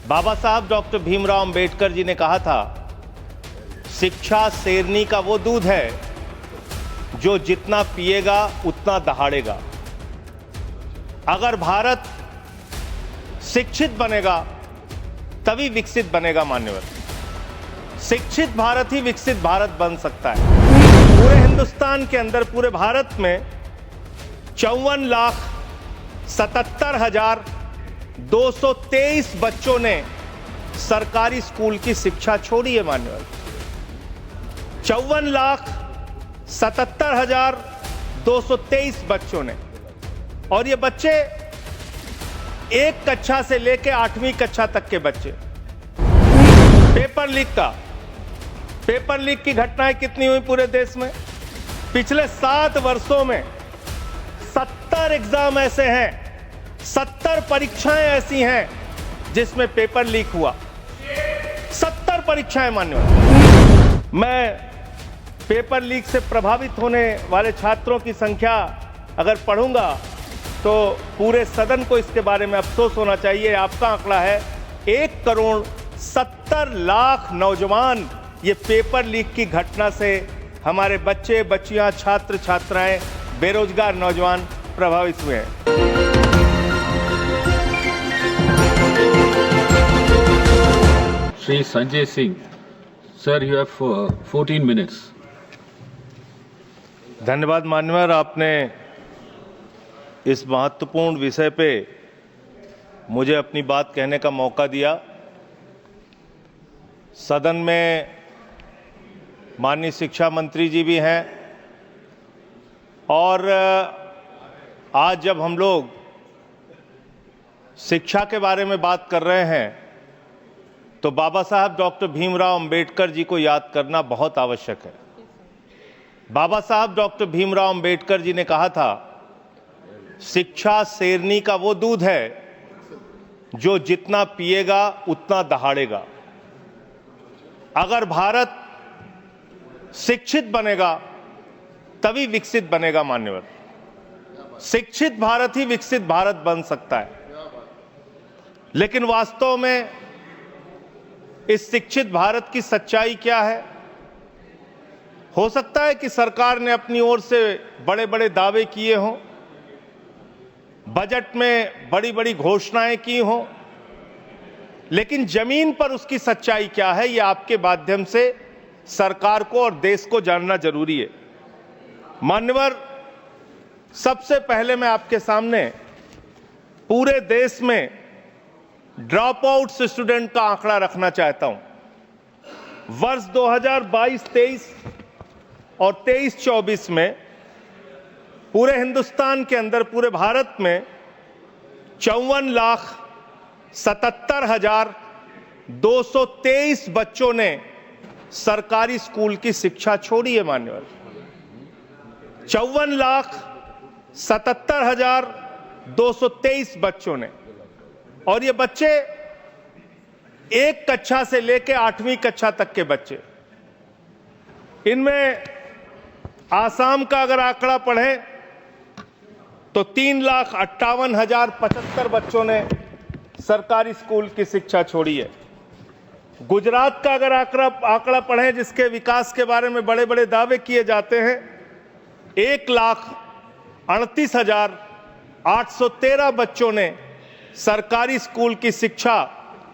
बाबा साहब डॉक्टर भीमराव अंबेडकर जी ने कहा था, शिक्षा शेरनी का वो दूध है जो जितना पिएगा उतना दहाड़ेगा। अगर भारत शिक्षित बनेगा तभी विकसित बनेगा। मान्यवर, शिक्षित भारत ही विकसित भारत बन सकता है। पूरे हिंदुस्तान के अंदर, पूरे भारत में 54,77,223 बच्चों ने सरकारी स्कूल की शिक्षा छोड़ी है। मान्यवर, 54,77,223 बच्चों ने, और ये बच्चे एक कक्षा से लेकर 8वीं कक्षा तक के बच्चे। पेपर लीक की घटनाएं कितनी हुई पूरे देश में? पिछले 7 वर्षों में 70 एग्जाम ऐसे हैं, 70 परीक्षाएं ऐसी हैं जिसमें पेपर लीक हुआ। 70 परीक्षाएं। मान्यवर, मैं पेपर लीक से प्रभावित होने वाले छात्रों की संख्या अगर पढ़ूंगा तो पूरे सदन को इसके बारे में अफसोस होना चाहिए। आपका आंकड़ा है 1,70,00,000 नौजवान ये पेपर लीक की घटना से, हमारे बच्चे बच्चियां, छात्र छात्राएं, बेरोजगार नौजवान प्रभावित हुए हैं। Shri Sanjay Singh, sir, you have 14 minutes. धन्यवाद मान्यवर, आपने इस महत्वपूर्ण विषय पे मुझे अपनी बात कहने का मौका दिया। सदन में माननीय शिक्षा मंत्री जी भी हैं, और आज जब हम लोग शिक्षा के बारे में बात कर रहे हैं तो बाबा साहब डॉक्टर भीमराव अंबेडकर जी को याद करना बहुत आवश्यक है। बाबा साहब डॉक्टर भीमराव अंबेडकर जी ने कहा था, शिक्षा शेरनी का वो दूध है जो जितना पिएगा उतना दहाड़ेगा। अगर भारत शिक्षित बनेगा तभी विकसित बनेगा। मान्यवर, शिक्षित भारत ही विकसित भारत बन सकता है। लेकिन वास्तव में इस शिक्षित भारत की सच्चाई क्या है? हो सकता है कि सरकार ने अपनी ओर से बड़े बड़े दावे किए हों, बजट में बड़ी बड़ी घोषणाएं की हों, लेकिन जमीन पर उसकी सच्चाई क्या है, यह आपके माध्यम से सरकार को और देश को जानना जरूरी है। मान्यवर, सबसे पहले मैं आपके सामने पूरे देश में ड्रॉप आउट स्टूडेंट का आंकड़ा रखना चाहता हूं। वर्ष 2022-23 और 23-24 में पूरे हिंदुस्तान के अंदर, पूरे भारत में 54,77,223 बच्चों ने सरकारी स्कूल की शिक्षा छोड़ी है। मान्यवर, 54,77,223 बच्चों ने, और ये बच्चे एक कक्षा से लेकर 8वीं कक्षा तक के बच्चे। इनमें आसाम का अगर आंकड़ा पढ़ें तो 3,58,075 बच्चों ने सरकारी स्कूल की शिक्षा छोड़ी है। गुजरात का अगर आंकड़ा पढ़ें, जिसके विकास के बारे में बड़े बड़े दावे किए जाते हैं, 1,38,813 बच्चों ने सरकारी स्कूल की शिक्षा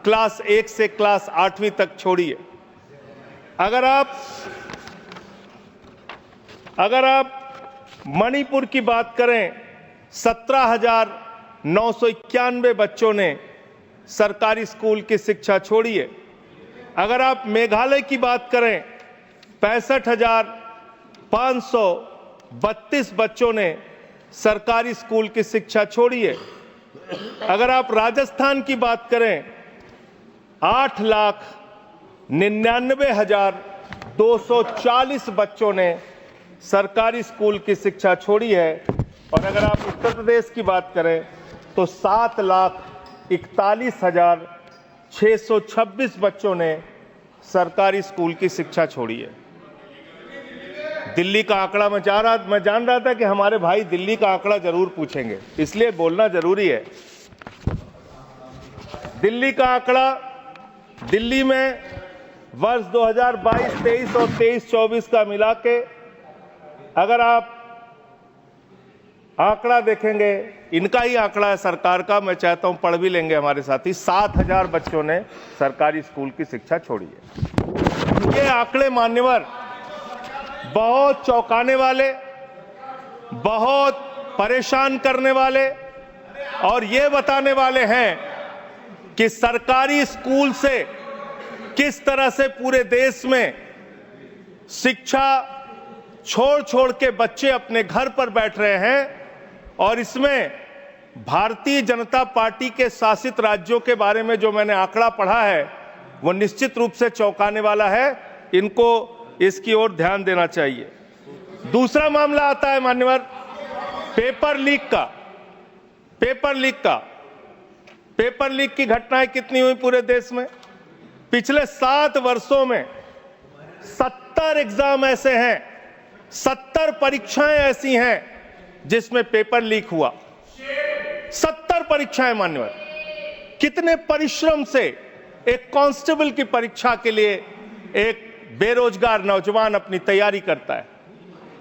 क्लास 1 से क्लास 8वीं तक छोड़ी है। अगर आप मणिपुर की बात करें, 17,991 बच्चों ने सरकारी स्कूल की शिक्षा छोड़ी है। अगर आप मेघालय की बात करें, 65,532 बच्चों ने सरकारी स्कूल की शिक्षा छोड़ी है। अगर आप राजस्थान की बात करें, 8,99,240 बच्चों ने सरकारी स्कूल की शिक्षा छोड़ी है। और अगर आप उत्तर प्रदेश की बात करें तो 7,41,626 बच्चों ने सरकारी स्कूल की शिक्षा छोड़ी है। दिल्ली का आंकड़ा मैं जान रहा था कि हमारे भाई दिल्ली का आंकड़ा जरूर पूछेंगे, इसलिए बोलना जरूरी है। दिल्ली का आंकड़ा, दिल्ली में वर्ष 2022-23 और 23-24 का मिला के अगर आप आंकड़ा देखेंगे, इनका ही आंकड़ा है सरकार का, मैं चाहता हूं पढ़ भी लेंगे हमारे साथी, 7,000 बच्चों ने सरकारी स्कूल की शिक्षा छोड़ी है। ये आंकड़े मान्यवर बहुत चौंकाने वाले, बहुत परेशान करने वाले और ये बताने वाले हैं कि सरकारी स्कूल से किस तरह से पूरे देश में शिक्षा छोड़ छोड़ के बच्चे अपने घर पर बैठ रहे हैं। और इसमें भारतीय जनता पार्टी के शासित राज्यों के बारे में जो मैंने आंकड़ा पढ़ा है वो निश्चित रूप से चौंकाने वाला है। इनको इसकी ओर ध्यान देना चाहिए। दूसरा मामला आता है मान्यवर पेपर लीक का। पेपर लीक की घटनाएं कितनी हुई पूरे देश में? पिछले 7 वर्षों में 70 एग्जाम ऐसे हैं, 70 परीक्षाएं ऐसी हैं जिसमें पेपर लीक हुआ। 70 परीक्षाएं मान्यवर। कितने परिश्रम से एक कांस्टेबल की परीक्षा के लिए एक बेरोजगार नौजवान अपनी तैयारी करता है,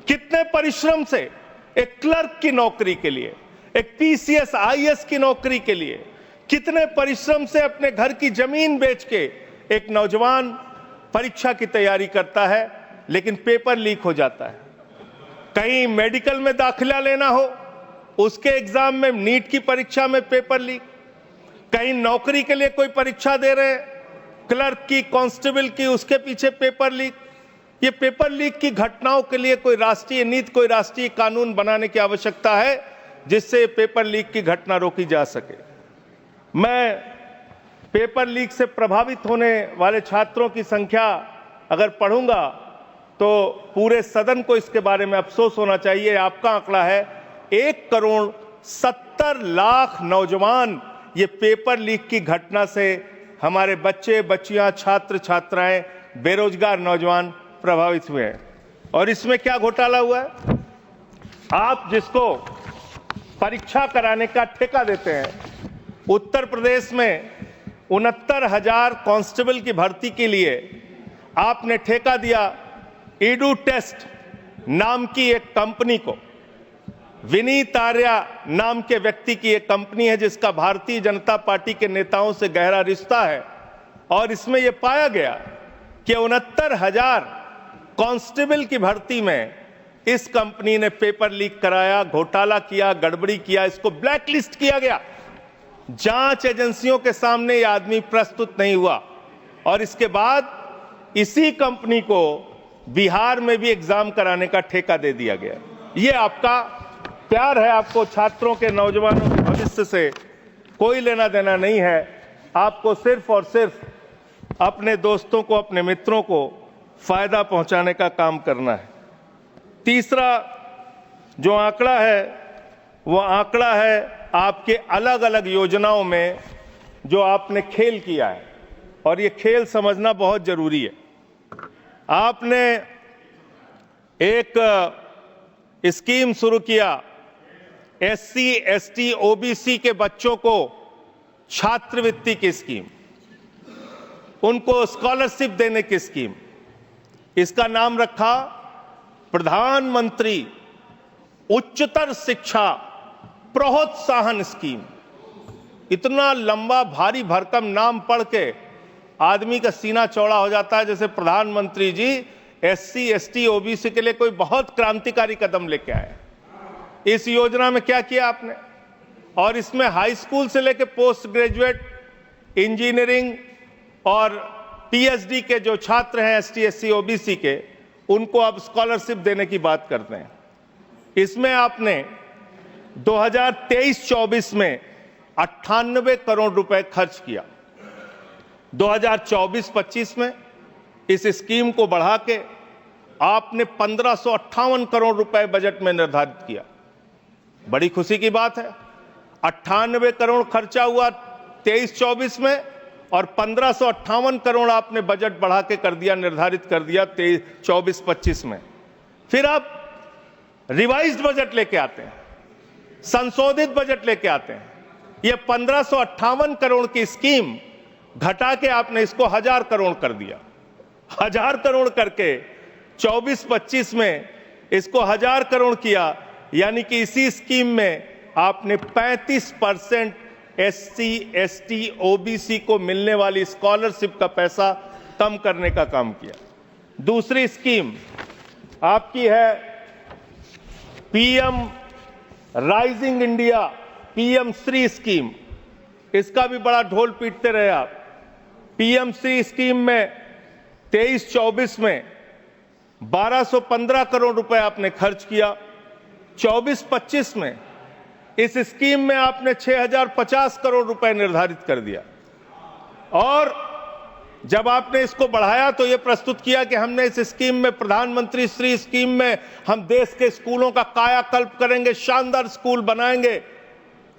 कितने परिश्रम से एक क्लर्क की नौकरी के लिए, एक पीसीएस आईएएस की नौकरी के लिए, कितने परिश्रम से अपने घर की जमीन बेच के एक नौजवान परीक्षा की तैयारी करता है, लेकिन पेपर लीक हो जाता है। कहीं मेडिकल में दाखिला लेना हो, उसके एग्जाम में, नीट की परीक्षा में पेपर लीक, कहीं नौकरी के लिए कोई परीक्षा दे रहे हैं, क्लर्क की, कांस्टेबल की, उसके पीछे पेपर लीक। ये पेपर लीक की घटनाओं के लिए कोई राष्ट्रीय नीति, कोई राष्ट्रीय कानून बनाने की आवश्यकता है जिससे पेपर लीक की घटना रोकी जा सके। मैं पेपर लीक से प्रभावित होने वाले छात्रों की संख्या अगर पढ़ूंगा तो पूरे सदन को इसके बारे में अफसोस होना चाहिए। आपका आंकड़ा है 1,70,00,000 नौजवान ये पेपर लीक की घटना से, हमारे बच्चे बच्चियां, छात्र छात्राएं, बेरोजगार नौजवान प्रभावित हुए हैं। और इसमें क्या घोटाला हुआ है? आप जिसको परीक्षा कराने का ठेका देते हैं, उत्तर प्रदेश में 69,000 कांस्टेबल की भर्ती के लिए आपने ठेका दिया ईडू टेस्ट नाम की एक कंपनी को। विनीत आर्या नाम के व्यक्ति की एक कंपनी है जिसका भारतीय जनता पार्टी के नेताओं से गहरा रिश्ता है। और इसमें यह पाया गया कि 69,000 कांस्टेबल की भर्ती में इस कंपनी ने पेपर लीक कराया, घोटाला किया, गड़बड़ी किया, इसको ब्लैकलिस्ट किया गया। जांच एजेंसियों के सामने यह आदमी प्रस्तुत नहीं हुआ और इसके बाद इसी कंपनी को बिहार में भी एग्जाम कराने का ठेका दे दिया गया। ये आपका प्यार है, आपको छात्रों के, नौजवानों के भविष्य से कोई लेना देना नहीं है। आपको सिर्फ और सिर्फ अपने दोस्तों को, अपने मित्रों को फायदा पहुंचाने का काम करना है। तीसरा जो आंकड़ा है वो आंकड़ा है आपके अलग अलग योजनाओं में जो आपने खेल किया है, और ये खेल समझना बहुत जरूरी है। आपने एक स्कीम शुरू किया, एससी, एसटी, ओबीसी के बच्चों को छात्रवृत्ति की स्कीम, उनको स्कॉलरशिप देने की स्कीम। इसका नाम रखा प्रधानमंत्री उच्चतर शिक्षा प्रोत्साहन स्कीम। इतना लंबा भारी भरकम नाम पढ़ के आदमी का सीना चौड़ा हो जाता है, जैसे प्रधानमंत्री जी एससी, एसटी, ओबीसी के लिए कोई बहुत क्रांतिकारी कदम लेके आए। इस योजना में क्या किया आपने? और इसमें हाई स्कूल से लेकर पोस्ट ग्रेजुएट, इंजीनियरिंग और पीएचडी के जो छात्र हैं एसटी, एससी, ओबीसी के, उनको अब स्कॉलरशिप देने की बात करते हैं। इसमें आपने 2023-24 में 98 करोड़ रुपए खर्च किया। 2024-25 में इस स्कीम को बढ़ा के आपने 1558 करोड़ रुपए बजट में निर्धारित किया। बड़ी खुशी की बात है। 98 करोड़ खर्चा हुआ 23-24 में और 1558 करोड़ आपने बजट बढ़ा के कर दिया, निर्धारित कर दिया 24-25 में। फिर आप रिवाइज्ड बजट लेके आते हैं, संशोधित बजट लेके आते हैं। ये 1558 करोड़ की स्कीम घटा के आपने इसको 1000 करोड़ कर दिया। 1000 करोड़ करके 24-25 में इसको 1000 करोड़ किया, यानी कि इसी स्कीम में आपने 35% SC, ST, OBC को मिलने वाली स्कॉलरशिप का पैसा कम करने का काम किया। दूसरी स्कीम आपकी है PM rising India, PM Shri scheme. इसका भी बड़ा ढोल पीटते रहे आप। PM श्री स्कीम में 23-24 में 1215 करोड़ रुपए आपने खर्च किया। 24-25 में इस स्कीम में आपने 6050 करोड़ रुपए निर्धारित कर दिया, और जब आपने इसको बढ़ाया तो यह प्रस्तुत किया कि हमने इस स्कीम में, प्रधानमंत्री श्री स्कीम में, हम देश के स्कूलों का कायाकल्प करेंगे, शानदार स्कूल बनाएंगे,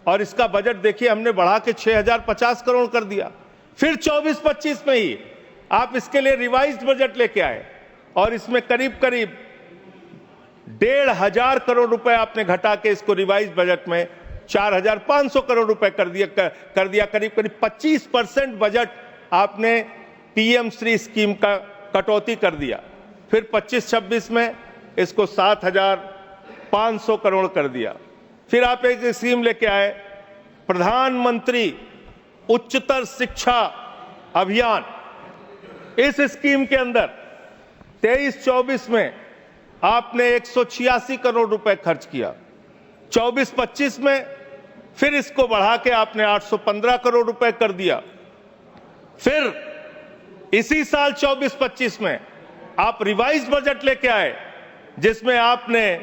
और इसका बजट देखिए हमने बढ़ा के 6050 करोड़ कर दिया। फिर 24-25 में ही आप इसके लिए रिवाइज्ड बजट लेके आए, और इसमें करीब करीब 1500 करोड़ रुपए आपने घटा के इसको रिवाइज्ड बजट में 4500 करोड़ रुपए कर दिया। करीब करीब 25% बजट आपने PM श्री स्कीम का कटौती कर दिया। फिर 25-26 में इसको 7500 करोड़ कर दिया। फिर आप एक स्कीम लेके आए, प्रधानमंत्री उच्चतर शिक्षा अभियान। इस स्कीम के अंदर 23-24 में आपने 186 करोड़ रुपए खर्च किया। 24-25 में फिर इसको बढ़ा के आपने 815 करोड़ रुपए कर दिया। फिर इसी साल 24-25 में आप रिवाइज्ड बजट लेके आए, जिसमें आपने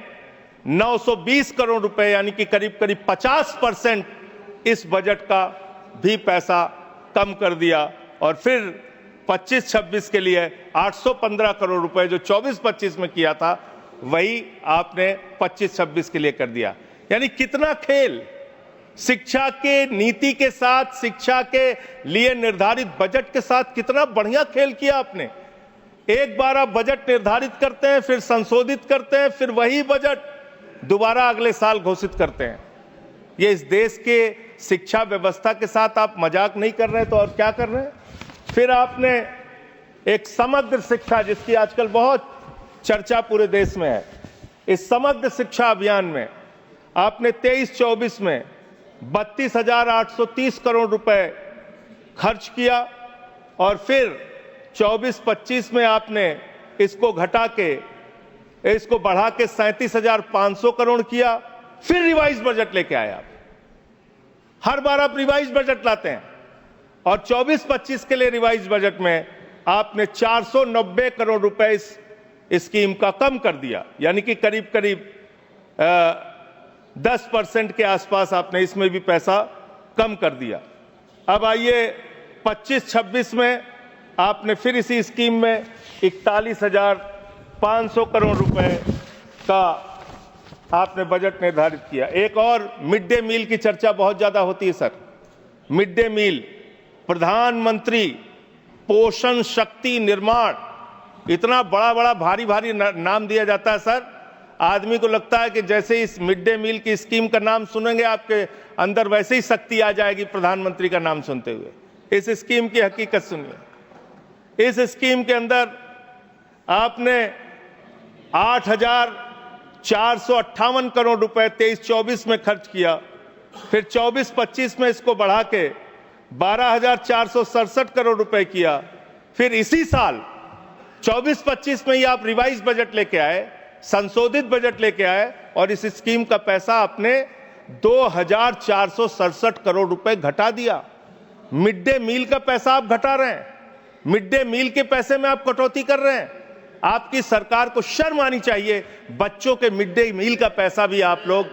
920 करोड़ रुपए, यानी कि करीब करीब 50% इस बजट का भी पैसा कम कर दिया। और फिर 25-26 के लिए 815 करोड़ रुपए जो 24-25 में किया था, वही आपने 25-26 के लिए कर दिया। यानी कितना खेल शिक्षा के नीति के साथ, शिक्षा के लिए निर्धारित बजट के साथ, कितना बढ़िया खेल किया आपने। एक बार आप बजट निर्धारित करते हैं, फिर संशोधित करते हैं, फिर वही बजट दोबारा अगले साल घोषित करते हैं। ये इस देश के शिक्षा व्यवस्था के साथ आप मजाक नहीं कर रहे तो और क्या कर रहे हैं। फिर आपने एक समग्र शिक्षा, जिसकी आजकल बहुत चर्चा पूरे देश में है, इस समग्र शिक्षा अभियान में आपने 23-24 में 32,830 करोड़ रुपए खर्च किया, और फिर 24-25 में आपने इसको घटा के, इसको बढ़ा के 37,500 करोड़ किया। फिर रिवाइज बजट लेके आए आप। हर बार आप रिवाइज बजट लाते हैं, और 24-25 के लिए रिवाइज बजट में आपने 490 करोड़ रुपए इस स्कीम का कम कर दिया, यानी कि करीब करीब 10% के आसपास आपने इसमें भी पैसा कम कर दिया। अब आइए 25-26 में आपने फिर इसी स्कीम में 41,500 करोड़ रुपए का आपने बजट निर्धारित किया। एक और मिड डे मील की चर्चा बहुत ज्यादा होती है सर। मिड डे मील, प्रधानमंत्री पोषण शक्ति निर्माण, इतना बड़ा बड़ा भारी भारी नाम दिया जाता है सर। आदमी को लगता है कि जैसे इस मिड डे मील की स्कीम का नाम सुनेंगे आपके अंदर वैसे ही शक्ति आ जाएगी प्रधानमंत्री का नाम सुनते हुए। इस स्कीम की हकीकत सुनिए। इस स्कीम के अंदर आपने 8,458 करोड़ रुपए 23-24 में खर्च किया। फिर 24-25 में इसको बढ़ा के 12,467 करोड़ रुपए किया। फिर इसी साल 24-25 में ही आप रिवाइज बजट लेके आए, संशोधित बजट लेके आए, और इस स्कीम का पैसा आपने 2,467 करोड़ रुपए घटा दिया। मिड डे मील का पैसा आप घटा रहे हैं, मिड डे मील के पैसे में आप कटौती कर रहे हैं। आपकी सरकार को शर्म आनी चाहिए। बच्चों के मिड डे मील का पैसा भी आप लोग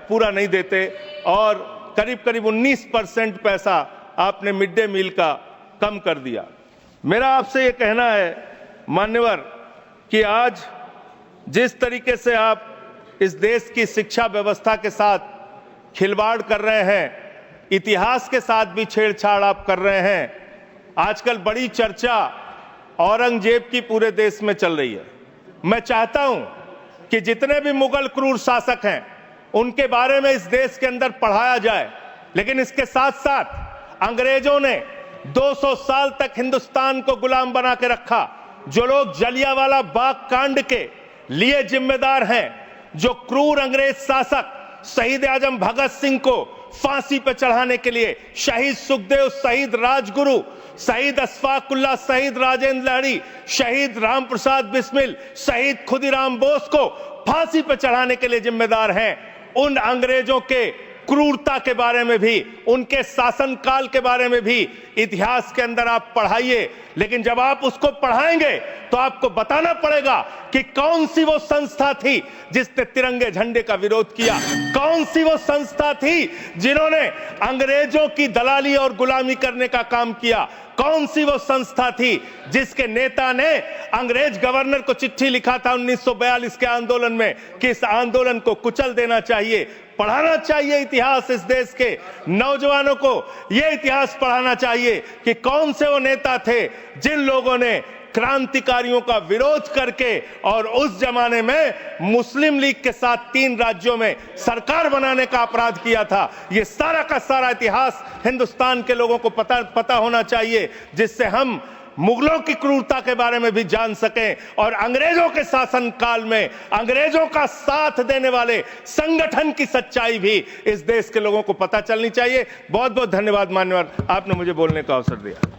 पूरा नहीं देते, और करीब करीब 19% पैसा आपने मिड डे मील का कम कर दिया। मेरा आपसे यह कहना है मान्यवर कि आज जिस तरीके से आप इस देश की शिक्षा व्यवस्था के साथ खिलवाड़ कर रहे हैं, इतिहास के साथ भी छेड़छाड़ आप कर रहे हैं। आजकल बड़ी चर्चा औरंगजेब की पूरे देश में चल रही है। मैं चाहता हूं कि जितने भी मुगल क्रूर शासक हैं उनके बारे में इस देश के अंदर पढ़ाया जाए, लेकिन इसके साथ साथ अंग्रेजों ने 200 साल तक हिंदुस्तान को गुलाम बना के रखा। जो लोग जलियांवाला बाग कांड के लिए जिम्मेदार हैं, जो क्रूर अंग्रेज शासक शहीद आजम भगत सिंह को फांसी पर चढ़ाने के लिए शहीद सुखदेव, शहीद राजगुरु, शहीद अशफाकुल्लाह, शहीद राजेंद्र लाहिड़ी, शहीद रामप्रसाद बिस्मिल, शहीद खुदीराम बोस को फांसी पर चढ़ाने के लिए जिम्मेदार हैं, उन अंग्रेजों के क्रूरता के बारे में भी, उनके शासनकाल के बारे में भी इतिहास के अंदर आप पढ़ाइए। लेकिन जब आप उसको पढ़ाएंगे तो आपको बताना पड़ेगा कि कौन सी वो संस्था थी जिसने तिरंगे झंडे का विरोध किया, कौन सी वो संस्था थी जिन्होंने अंग्रेजों की दलाली और गुलामी करने का काम किया, कौन सी वो संस्था थी जिसके नेता ने अंग्रेज गवर्नर को चिट्ठी लिखा था 1942 के आंदोलन में कि इस आंदोलन को कुचल देना चाहिए। पढ़ाना चाहिए इतिहास, इस देश के नौजवानों को यह इतिहास पढ़ाना चाहिए कि कौन से वो नेता थे जिन लोगों ने क्रांतिकारियों का विरोध करके और उस जमाने में मुस्लिम लीग के साथ 3 राज्यों में सरकार बनाने का अपराध किया था। ये सारा का सारा इतिहास हिंदुस्तान के लोगों को पता होना चाहिए, जिससे हम मुगलों की क्रूरता के बारे में भी जान सकें और अंग्रेजों के शासन काल में अंग्रेजों का साथ देने वाले संगठन की सच्चाई भी इस देश के लोगों को पता चलनी चाहिए। बहुत बहुत धन्यवाद मान्यवर, आपने मुझे बोलने का अवसर दिया।